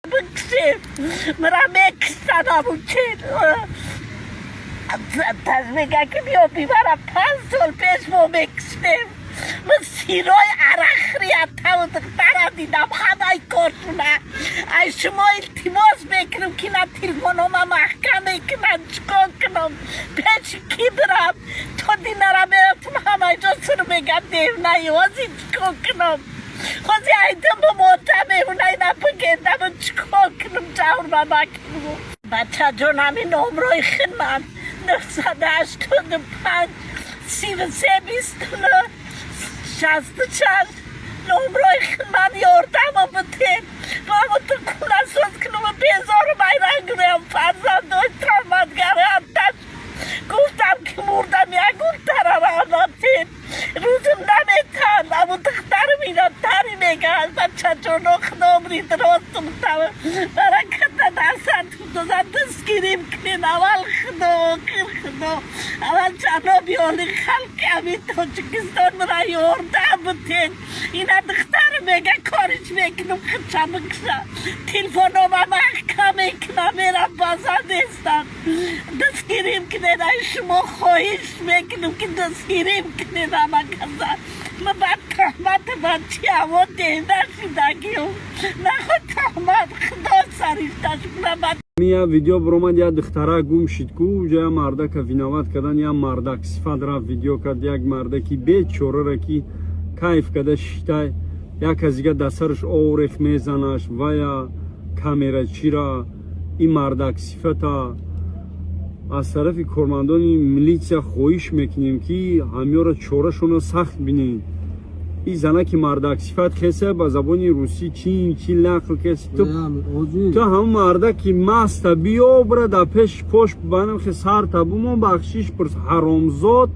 بکشیم مرا میکشتن همونچین میگه که بیا بیبرم 5 سال پیش ما میکشتیم من سیرای عرق ریاده و دخترم دیدم همه کارشونه ای شما التماس میکنم که نه تلفنم محکمه که نه چکار کنم پیش کی برم تا دینارم میرفتم همه جا سر میگم دیر نیوازی چکار کنم خوزی ایدم با محتمه اونای نپگیدم و چکار کنم جور و مکنم بچه جان همین نمرای خدمت 985 33 29 64 نمرای خدمت یاردم و بتین و همون تو کونه سوز کنم و بیزار و بیرنگ ریم فرزند دوی ترمتگره همتش گفتم که مردم یک گل تراراناتین روزم نمیتن اما دختر میرم تری میگن بچه جانو خدام ری درست مختم برکت دستت دوزن دستگیریم کنین اول خدا آخر خدا اول جناب بیالی خلق همین تاجیکستان مرا یارده بتین اینا دختر میگه کارش میکنم خدشا بکشم تلفنم محکمه کنم میرم بازا نیستم دستگیریم کنین ای شما خواهش میکنم که دستگیریم کنین همه کسان من بعد تحمت بچی هوا دیده شدگیم نخواد تحمت خدا سریشتش کنم یا ویدیو برامد یا دختره گم شد کو جای مرده که ویناوت کردن یا مرده که صفت رفت ویدیو کرد یک مرده که بیچاره را که کیف کرده شیطه یک از دیگه دسترش آورخ میزنش و یا کامیرا چی را این مرده که صفت از طرف کارمندان میلیسیا خواهش میکنیم که همه را چارهشون سخت بینیم این زنه که مردک صفت خیسه با زبانی روسی چین چی لقل کسی تو هم مردک که مست بیا بره در پیش پشت بانم که سر تبو ما بخشیش پرس حرامزاد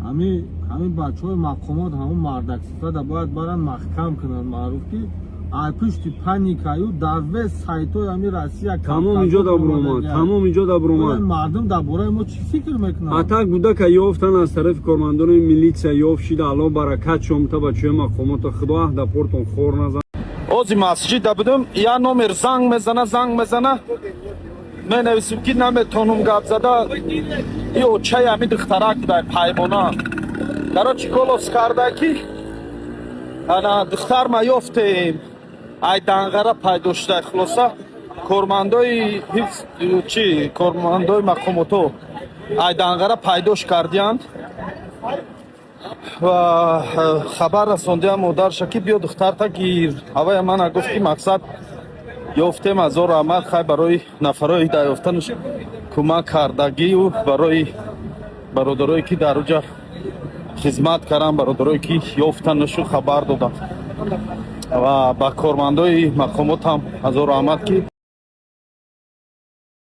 همین بچه های مقامات همون مردک صفت باید برن محکم کنن معروف که ای پشتی پانیکایو دعوه سایتو همین روسیه تمام اینجا دا برومد مردم در برای ما چی فکر میکنن اتاک بوده که یافتن از طرف کارمندان میلیسیا یافت شده الله برکت شما بچه مقامات خدا در پورتون خور نزن اوزی مسجد بودم یا نمر زنگ میزنه من نویسیم که نمیتونم گپ زده یو چای همی دخترک در پایبونا درا چی کلوس کرده که انا دختر ما یافتیم ای دنگره پیداشته خلاصه کارمندای مقاماتو ای دنگره پیداش کردیند و خبر رسوندیم مادرش که بیا دختر تا گیر اوای من گفت که مقصد یافتیم از رحمت خیلی برای نفرای در یافتنش کمک کردگی و برای برادرایی که در اونجا خدمت کردن برادرایی که یافتنشو خبر دادن و با کارمندای مقامات هم از رحمت که